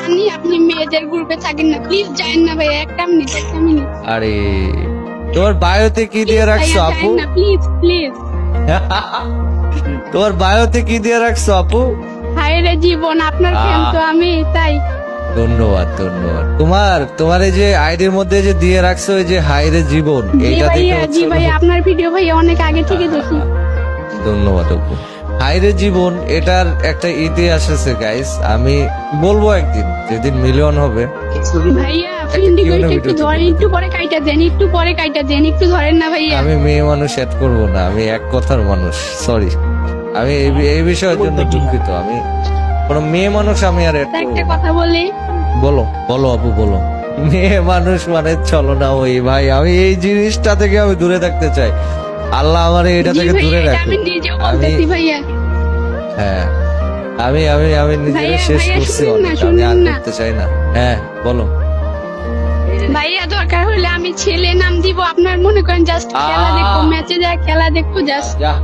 জানি আপনি মেয়েদের গ্রুপে থাকেন না, প্লিজ যায়েন না ভাইয়া, একটা মিনিট। আরে তোমার বায়োতে কি দিয়ে রাখছো আপু? না প্লিজ প্লিজ। তোমার বায়োতে কি দিয়ে রাখছো আপু? হায় রে জীবন, আপনার ফ্যান তো আমি, তাই। ধন্যবাদ ধন্যবাদ। তোমার এই যে আইডির মধ্যে যে দিয়ে রাখছো এই যে হাইরে জীবন, জি এইটা দেখে ভাইয়া, জি ভাইয়া, আপনার ভিডিও ভাইয়া অনেক আগে থেকে দেখি। ধন্যবাদ আপু। হাইরে জীবন এটার একটা ইতিহাস আছে গাইস, আমি বলবো একদিন যেদিন মিলিয়ন হবে। ভাইয়া ফ্রেন্ড রিকোয়েস্ট একটু ধরেন, একটু পরে কাইটা দেন, একটু পরে কাইটা দেন, একটু ধরেন না ভাইয়া। আমি মেয়ে মানুষ অ্যাড করবো না, আমি এক কথার মানুষ, সরি। আমি এই বিষয়ের জন্য দুঃখিত, আমি কোন মেয়ে মানুষ আমি আর অ্যাড করবো একটা না। কথা বলি, বলো বলো আপু বলো। মেয়ে মানুষ মানে চলো না ওই ভাই, আমি এই জিনিসটা থেকে আমি দূরে থাকতে চাই। আল্লাহ আমার এটা জি থেকে ভাইয়া, দূরে এটা রাখো। আমি নিজেও বলতেছি ভাইয়া। হ্যাঁ আমি আমি আমি নিজেকে ভাইয়া, শেষ ভাইয়া, করছি শুনুন না, অনেক, আমি আর শুনুন না। করতে চাই না। হ্যাঁ বলো। ভাইয়া দরকার হলে আমি ছেলে নাম দিব, আপনার মনে করেন জাস্ট খেলা দেখবো, ম্যাচে যায় খেলা দেখবো জাস্ট। যা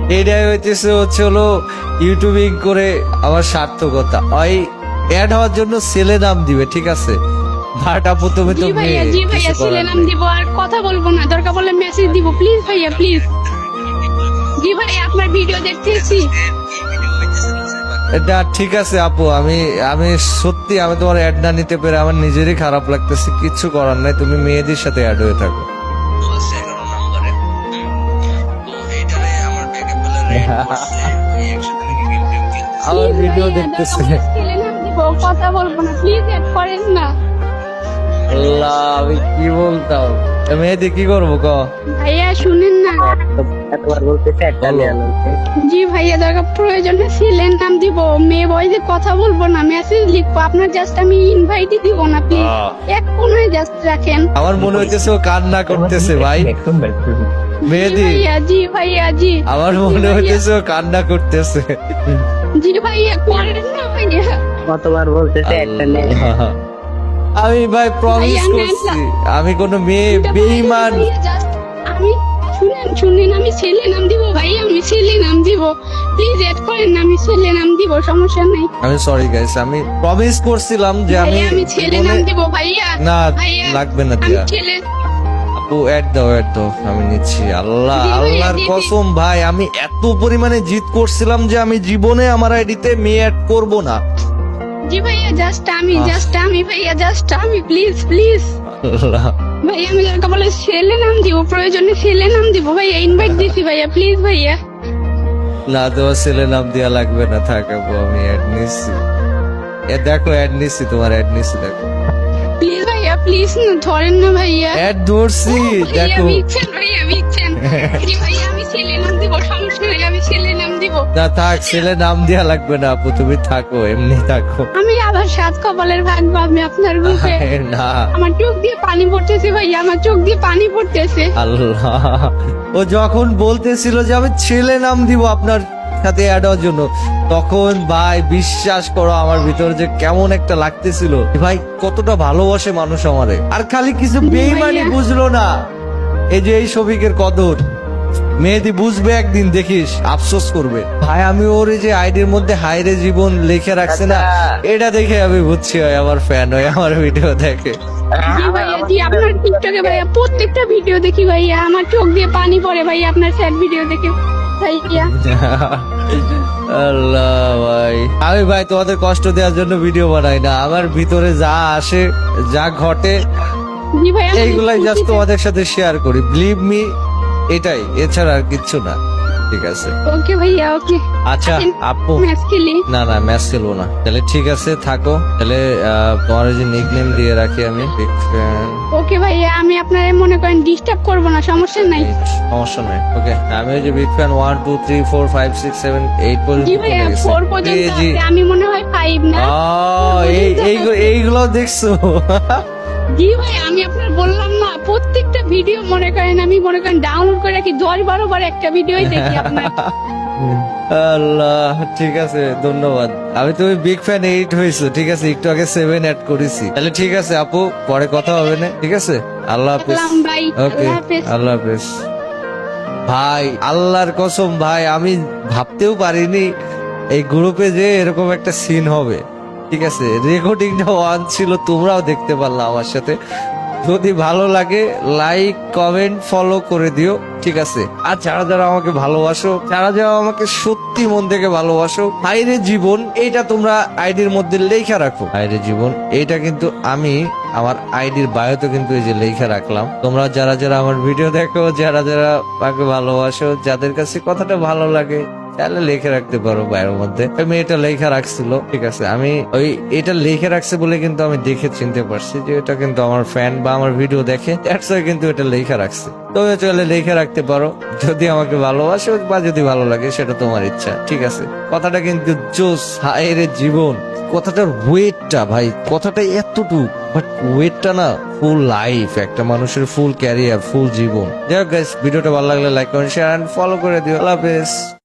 এটাই হচ্ছে হলো ইউটিউবিং করে আমার সার্থকতা। ওই অ্যাড হওয়ার জন্য ছেলে নাম দিবে, ঠিক আছে? বাট আপু তুমি তো জি ভাইয়া, মেয়ে, জি ভাইয়া, কিছু ছেলে করার নাম নেই। দিব, আর কথা বলবো না, দরকার বলে মেসেজ দিব, প্লিজ ভাইয়া প্লিজ। জি ভাইয়া, আপনার ভিডিও দেখতেছি। এটা ঠিক আছে আপু, আমি আমি সত্যি আমি তোমার অ্যাড না নিতে পেরে আমার নিজেরই খারাপ লাগতেছে, কিচ্ছু করার নাই, তুমি মেয়েদের সাথে অ্যাড হয়ে থাকো। আমার Please ভিডিও ভাইয়া, দেখতেছে। দরকার বলে ছেলে নাম দিব, কথা বলবো না, প্লিজ অ্যাড করেন না। আল্লাহ আমি কি বলতাম, মেয়েদের কি করবো ক? ভাইয়া শুনেন না। এতবার বলতেছে একটা বলো। মেয়ে বলছে। জি ভাইয়া, দরকার প্রয়োজনে ছেলের নাম দিব, মেয়ে বয়সে কথা বলবো না, মেসেজ লিখবো, আপনার জাস্ট আমি ইনভাইটই দিব না, প্লিজ এক কোনায় জাস্ট রাখেন। আমার মনে হইতেছে ও কান্না করতেছে ভাই। জি মেহেদি ভাইয়া, জি ভাইয়া, জি। আমার জি মনে ভাইয়া, হইতেছে ও কান্না করতেছে। জি ভাইয়া, করেন না ভাইয়া। কতবার বলতেছে একটা মেয়ে। আল্লাহ। আমি ভাই প্রমিস ভাইয়া, করছি আমি কোনো মেয়ে এটা বেঈমান। ভাইয়া, just আমি শুনেন আমি ছেলে নাম দিব ভাইয়া, আমি ছেলে নাম দিব, প্লিজ এড করেন না, আমি ছেলে নাম দিব, সমস্যা নাই আমি সরি গাইস, আমি প্রমিস করছিলাম যে আমি ভাইয়া, আমি ছেলে নাম জীবনে- দিব ভাইয়া। না ভাইয়া, লাগবে না আমি দিয়া ছেলে। আপু অ্যাড দাও আমি নিচ্ছি। আল্লাহ জি ভাইয়া, আল্লাহর জি, জি। কসম ভাই, আমি এত পরিমাণে জিদ করছিলাম যে আমি জীবনে আমার আইডিতে মেয়ে অ্যাড করব না। জি ভাইয়া, জাস্ট আমি ভাইয়া, জাস্ট আমি, প্লিজ প্লিজ আল্লাহ ভাইয়া, আমি দরকার বলে ছেলে নাম দিব, প্রয়োজনে ছেলে নাম দিব ভাইয়া, ইনভাইট দিছি ভাইয়া, প্লিজ ভাইয়া। না তোমার ছেলে নাম দেওয়া লাগবে না, থাক আপু আমি অ্যাড নিচ্ছি। দেখো অ্যাড নিচ্ছি, তোমার অ্যাড নিচ্ছি, দেখো প্লিজ ভাইয়া, প্লিজ না, ধরেন না ভাইয়া। অ্যাড ধরছি ভাইয়া দেখো। মিথ্যেন ভাইয়া, মিথ্যেন। জি ভাইয়া, আমি ছেলে নাম দিব, সমস্যা নেই, আমি ছেলে নাম দিব। না থাক, ছেলে নাম দেওয়া লাগবে না আপু, তুমি থাকো এমনি থাকো। আমি আবার সাত কপালের ভাগ্য, আমি আপনার গ্রুপে। না আমার চোখ দিয়ে পানি পড়তেছে ভাইয়া, আমার চোখ দিয়ে পানি পড়তেছে। আল্লাহ, ও যখন বলতেছিল যে আমি ছেলে নাম দিব আপনার সাথে অ্যাড হওয়ার জন্য, তখন ভাই বিশ্বাস করো আমার ভিতরে যে কেমন একটা লাগতেছিল, ভাই কতটা ভালোবাসে মানুষ আমারে, আর খালি কিছু বেইমানি ভাইয়া। বুঝলো না। এই যে এই শফিকের কদর মেহেদি বুঝবে একদিন, দেখিস আফসোস করবে। ভাই আমি ওর এই যে আইডির মধ্যে হাইরে জীবন লিখে রাখছে না, এটা দেখে আমি বুঝছি হয় আমার ফ্যান হয়, আমার ভিডিও দেখে। জি ভাইয়া, জি, আপনার টিকটকে ভাইয়া প্রত্যেকটা ভিডিও দেখি ভাইয়া, আমার চোখ দিয়ে পানি পড়ে ভাইয়া, আপনার স্যাড ভিডিও দেখে ভাইয়া। আল্লাহ ভাই, আমি ভাই তোমাদের কষ্ট দেওয়ার জন্য ভিডিও বানাই না, আমার ভিতরে যা আসে যা ঘটে জি ভাইয়া, আমি এইগুলাই জাস্ট খুশিতে- তোমাদের সাথে শেয়ার করি, বিলিভ মি, এটাই, এছাড়া আর কিচ্ছু না। ঠিক আছে ওকে ভাইয়া, ওকে। আচ্ছা আপু, ম্যাচ খেলি। না না ম্যাচ খেলবো না, তাহলে ঠিক আছে থাকো, তাহলে তোমার ওই যে নিকনেম দিয়ে রাখি আমি বিগ ফ্যান। ওকে ভাইয়া, আমি আপনার মনে করেন ডিস্টার্ব করবো না, সমস্যা নাই। সমস্যা নাই, ওকে। আমি ওই যে বিগ ফ্যান 1 2 3 4 5 6 7 8 পর্যন্ত জি চলে ভাইয়া, গেছে। 4 পর্যন্ত জি, জি। আছে, আমি মনে হয় 5 না। এইগুলো দেখছো? জি ভাই, আমি আপনার বললাম না, প্রত্যেকটা ভিডিও মনে করেন আমি মনে করেন ডাউনলোড করে রাখি, 10-12 বার একটা ভিডিওই দেখি আপনার। আল্লাহ ঠিক আছে, ধন্যবাদ। আমি তুমি বিগ ফ্যান 8 হয়েছো, ঠিক আছে, একটু আগে 7 অ্যাড করেছি, তাহলে ঠিক আছে আপু, পরে কথা হবে না, ঠিক আছে? আল্লাহ হাফেজ। সালাম ভাই, ওকে আল্লাহ হাফেজ। আল্লাহ হাফেজ। ভাই আল্লাহর কসম ভাই, আমি ভাবতেও পারিনি এই গ্রুপে যে এরকম একটা সিন হবে। ঠিক আছে, রেকর্ডিংটা ওয়ান ছিল, তোমরাও দেখতে পারলা আমার সাথে। যদি ভালো লাগে লাইক কমেন্ট ফলো করে দিও, ঠিক আছে। আর যারা যারা আমাকে ভালোবাসো, যারা যারা আমাকে সত্যি মন থেকে ভালোবাসো, হায়রে জীবন এইটা তোমরা আইডির মধ্যে লেখা রাখো। হায়রে জীবন এইটা কিন্তু আমি আমার আইডির বায়োতে কিন্তু এই যে লেখা রাখলাম। তোমরা যারা যারা আমার ভিডিও দেখো, যারা যারা আমাকে ভালোবাসো, যাদের কাছে কথাটা ভালো লাগে, তাহলে লিখে রাখতে পারো বায়োর মধ্যে। আমি এটা লেখা রাখছিল, ঠিক আছে। আমি ওই এটা লিখে রাখছে বলে কিন্তু আমি দেখে চিনতে পারছি যে এটা কিন্তু আমার ফ্যান বা আমার ভিডিও দেখে, কিন্তু এটা লেখা রাখছে। তুমি চলে লিখে রাখতে পারো যদি আমাকে ভালোবাসো বা যদি ভালো লাগে, সেটা তোমার ইচ্ছা, ঠিক আছে। কথাটা কিন্তু জোস, হায়রে জীবন কথাটার ওয়েটটা ভাই, কথাটা এতটুকু, বাট ওয়েটটা না ফুল লাইফ, একটা মানুষের ফুল ক্যারিয়ার, ফুল জীবন। যাই হোক গাইস, ভিডিওটা ভালো লাগলে like comment share and follow করে দিও। আল্লাহ হাফেজ।